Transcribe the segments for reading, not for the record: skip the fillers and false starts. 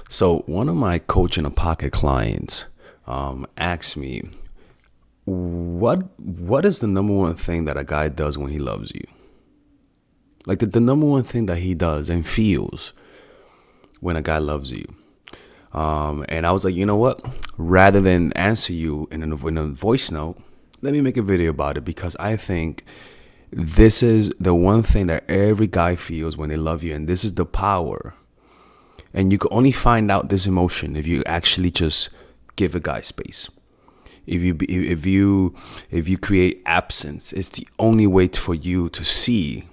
So one of my coach in a pocket clients asked me, what is the number one thing that a guy does when he loves you? Like the number one thing that he does and feels when a guy loves you. And I was like, you know what? Rather than answer you in a voice note, let me make a video about it because I think this is the one thing that every guy feels when they love you, and this is the power. And you can only find out this emotion if you actually just give a guy space. If you create absence, it's the only way for you to see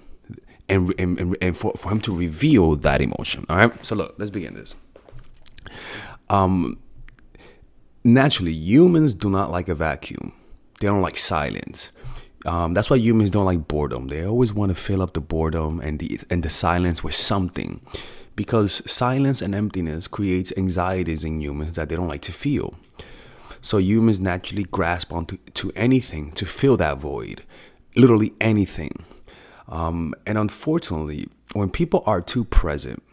and for him to reveal that emotion. All right. So look, let's begin this. Naturally, humans do not like a vacuum. They don't like silence. That's why humans don't like boredom. They always want to fill up the boredom and the silence with something, because silence and emptiness creates anxieties in humans that they don't like to feel. So humans naturally grasp onto to anything to fill that void, literally anything. And unfortunately, when people are too present,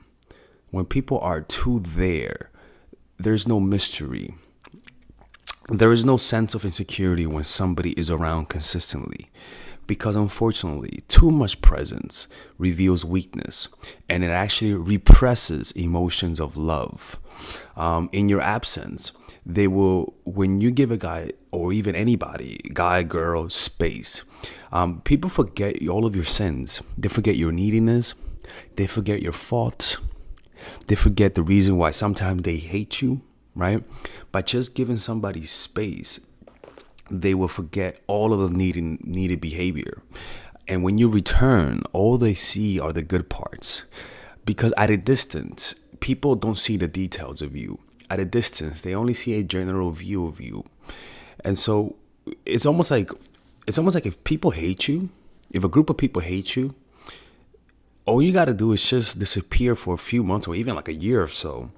when people are too there, there's no mystery. There is no sense of insecurity when somebody is around consistently, because unfortunately too much presence reveals weakness, and it actually represses emotions of love. In your absence, they will, when you give a guy or even anybody, guy, girl, space, people forget all of your sins. They forget your neediness, they forget your faults, they forget the reason why sometimes they hate you, right? By just giving somebody space, they will forget all of the needed behavior. And when you return, all they see are the good parts. Because at a distance, people don't see the details of you. At a distance, they only see a general view of you. And so it's almost like if people hate you, if a group of people hate you, all you got to do is just disappear for a few months or even like a year or so,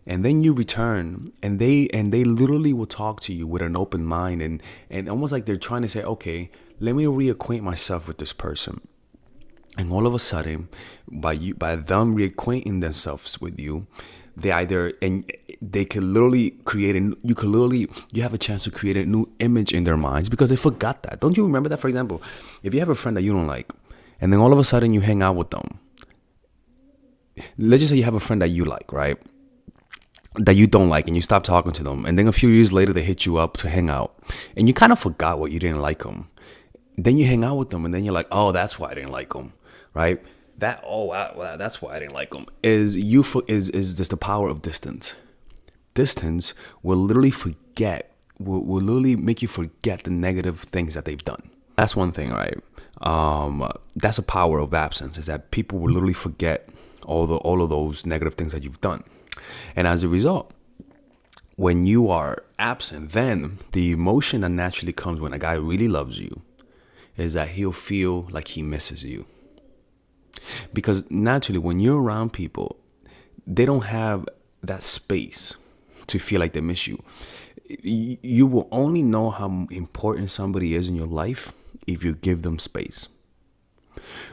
and then you return, and they literally will talk to you with an open mind, and almost like they're trying to say, okay, let me reacquaint myself with this person. And all of a sudden, by them reacquainting themselves with you, they can literally you have a chance to create a new image in their minds because they forgot that. Don't you remember that? For example, if you have a friend that you don't like, and then all of a sudden you hang out with them. Let's just say you have a friend that you like, right? That you don't like, and you stop talking to them, and then a few years later they hit you up to hang out, and you kind of forgot what you didn't like them. Then you hang out with them, and then you're like, oh, that's why I didn't like them, right? That's why I didn't like them. Is just the power of distance. Distance will literally will literally make you forget the negative things that they've done. That's one thing, right? That's a power of absence, is that people will literally forget all of those negative things that you've done. And as a result, when you are absent, then the emotion that naturally comes when a guy really loves you is that he'll feel like he misses you. Because naturally, when you're around people, they don't have that space to feel like they miss you. You will only know how important somebody is in your life if you give them space.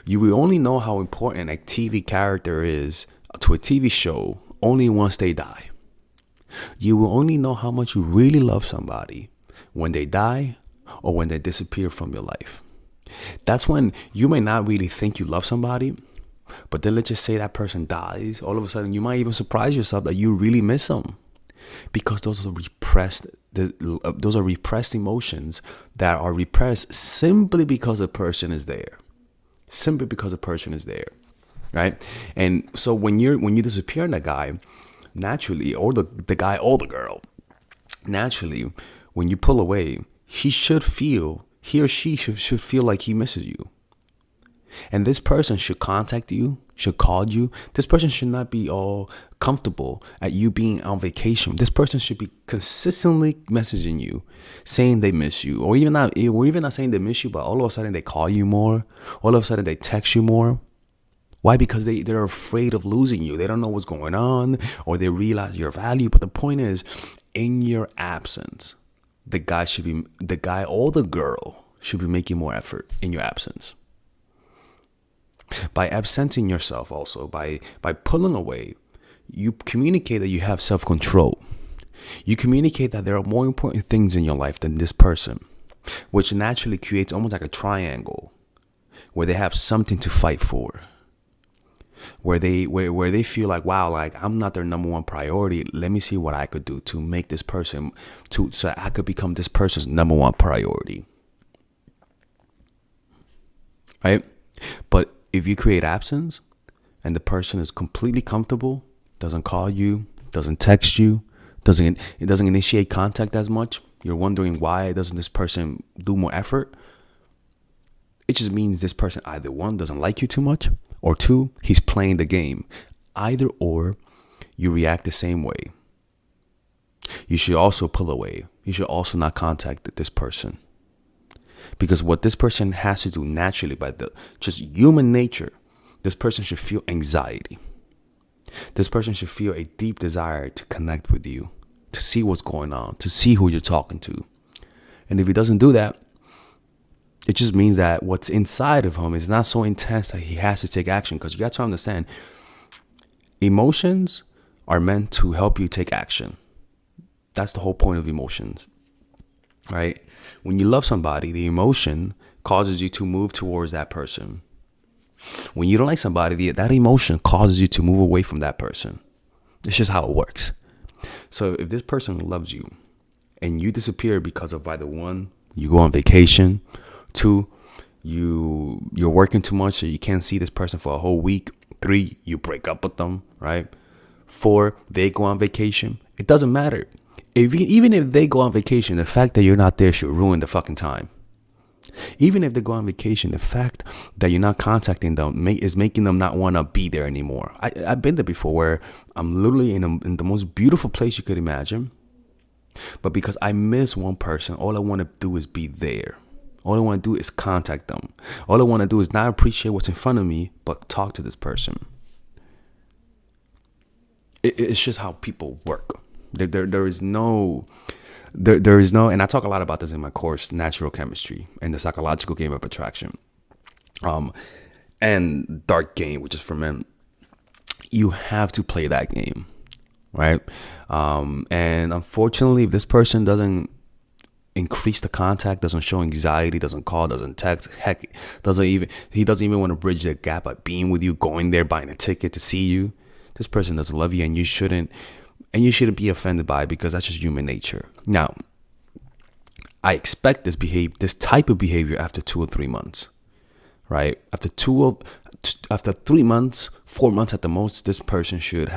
You will only know how important a TV character is to a TV show only once they die. You will only know how much you really love somebody when they die or when they disappear from your life. That's when you may not really think you love somebody, but then let's just say that person dies. All of a sudden, you might even surprise yourself that you really miss them, because those are repressed emotions that are repressed simply because a person is there. Simply because a person is there, right? And so when you disappear in a guy, naturally, or the guy or the girl, naturally, when you pull away, he or she should feel like he misses you. And this person should contact you, should call you. This person should not be all comfortable at you being on vacation. This person should be consistently messaging you, saying they miss you, or even not saying they miss you, but all of a sudden they call you more. All of a sudden they text you more. Why? Because they're afraid of losing you. They don't know what's going on, or they realize your value. But the point is, in your absence, the guy or the girl should be making more effort in your absence. By absenting yourself, also by pulling away, You communicate that you have self-control. You communicate that there are more important things in your life than this person, which naturally creates almost like a triangle where they have something to fight for, where they feel like, wow, like I'm not their number one priority. Let me see what I could do to make this person so I could become this person's number one priority. Right? But if you create absence and the person is completely comfortable, doesn't call you, doesn't text you, doesn't initiate contact as much, you're wondering why doesn't this person do more effort? It just means this person either one, doesn't like you too much, or two, he's playing the game. Either or, you react the same way. You should also pull away. You should also not contact this person. Because what this person has to do naturally by just human nature, this person should feel anxiety. This person should feel a deep desire to connect with you, to see what's going on, to see who you're talking to. And if he doesn't do that, it just means that what's inside of him is not so intense that he has to take action. Because you got to understand, emotions are meant to help you take action. That's the whole point of emotions, right? When you love somebody, the emotion causes you to move towards that person. When you don't like somebody, that emotion causes you to move away from that person. It's just how it works. So if this person loves you and you disappear because of either one, you go on vacation, two, you're working too much so you can't see this person for a whole week, three, you break up with them, right? Four, they go on vacation. It doesn't matter. Even if they go on vacation, the fact that you're not there should ruin the fucking time. Even if they go on vacation, the fact that you're not contacting them is making them not want to be there anymore. I've been there before where I'm literally in the most beautiful place you could imagine. But because I miss one person, all I want to do is be there. All I want to do is contact them. All I want to do is not appreciate what's in front of me, but talk to this person. It's just how people work. There is no, and I talk a lot about this in my course, Natural Chemistry and the Psychological Game of Attraction, and Dark Game, which is for men. You have to play that game, right? And unfortunately, if this person doesn't increase the contact, doesn't show anxiety, doesn't call, doesn't text, heck, he doesn't even want to bridge the gap by being with you, going there, buying a ticket to see you. This person doesn't love you, and you shouldn't be offended by it, because that's just human nature. Now, I expect this type of behavior after 2 or 3 months, right? After 3 months, 4 months at the most, this person should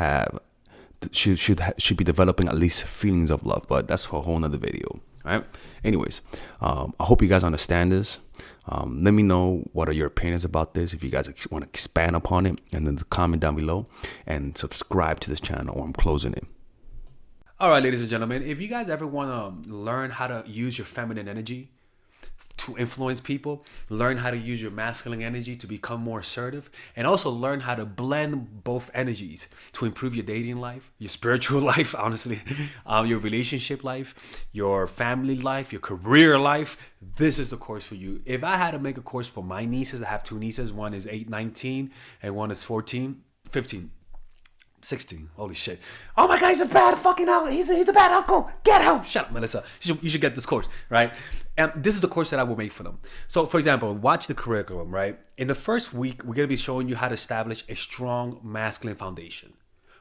be developing at least feelings of love. But that's for a whole nother video, right? Anyways, I hope you guys understand this. Let me know what are your opinions about this. If you guys want to expand upon it, and then comment down below and subscribe to this channel, or I'm closing it. All right, ladies and gentlemen, if you guys ever want to learn how to use your feminine energy to influence people, learn how to use your masculine energy to become more assertive, and also learn how to blend both energies to improve your dating life, your spiritual life, honestly, your relationship life, your family life, your career life, this is the course for you. If I had to make a course for my nieces, I have 2 nieces. One is 19 and one is 15. 16. Holy shit. Oh my God, he's a bad fucking uncle. He's a bad uncle. Get him. Shut up, Melissa. You should get this course, right? And this is the course that I will make for them. So, for example, watch the curriculum, right? In the first week, we're going to be showing you how to establish a strong masculine foundation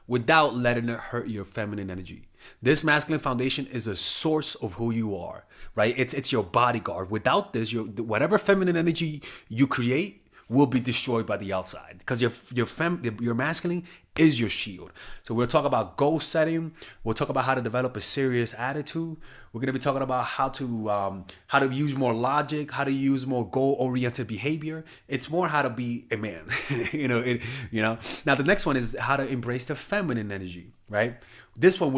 without letting it hurt your feminine energy. This masculine foundation is a source of who you are, right? It's your bodyguard. Without this, whatever feminine energy you create will be destroyed by the outside, because your masculine is your shield. So we'll talk about goal setting. We'll talk about how to develop a serious attitude. We're going to be talking about how to use more logic, how to use more goal-oriented behavior. It's more how to be a man. Now the next one is how to embrace the feminine energy, right? This one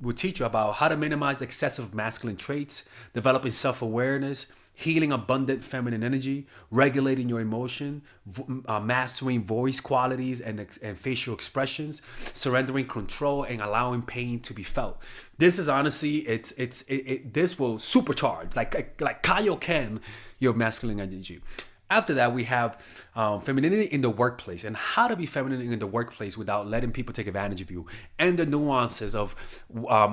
will teach you about how to minimize excessive masculine traits, developing self-awareness, healing abundant feminine energy, regulating your emotion, mastering voice qualities and facial expressions, surrendering control, and allowing pain to be felt. This is honestly, this will supercharge, like Kaioken, your masculine energy. After that, we have femininity in the workplace and how to be feminine in the workplace without letting people take advantage of you, and the nuances of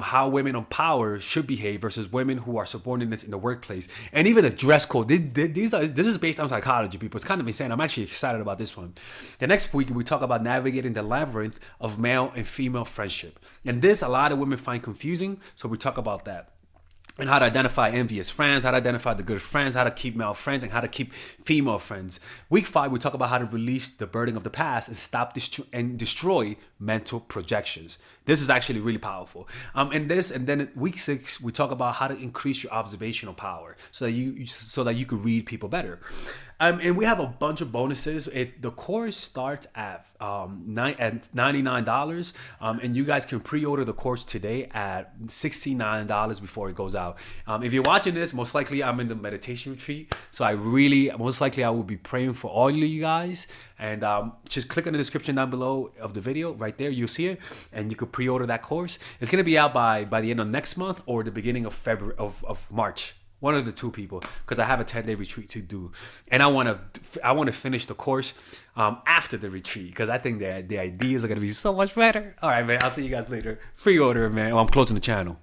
how women of power should behave versus women who are subordinates in the workplace, and even the dress code. This is based on psychology, people. It's kind of insane. I'm actually excited about this one. The next week, we talk about navigating the labyrinth of male and female friendship. And this, a lot of women find confusing, so we talk about that. And how to identify envious friends, how to identify the good friends, how to keep male friends, and how to keep female friends. Week 5, we talk about how to release the burden of the past and stop and destroy mental projections. This is actually really powerful. And then week 6, we talk about how to increase your observational power so that you can read people better. And we have a bunch of bonuses. The course starts at $99, and you guys can pre-order the course today at $69 before it goes out. If you're watching this, most likely I'm in the meditation retreat, so most likely I will be praying for all of you guys. And just click on the description down below of the video. Right there, you'll see it, and you can pre-order that course. It's gonna be out by the end of next month or the beginning of February of March. One of the two, people, because I have a 10-day retreat to do, and I want to finish the course after the retreat, because I think the ideas are gonna be so much better. All right, man. I'll see you guys later. Pre-order, man. Oh, I'm closing the channel.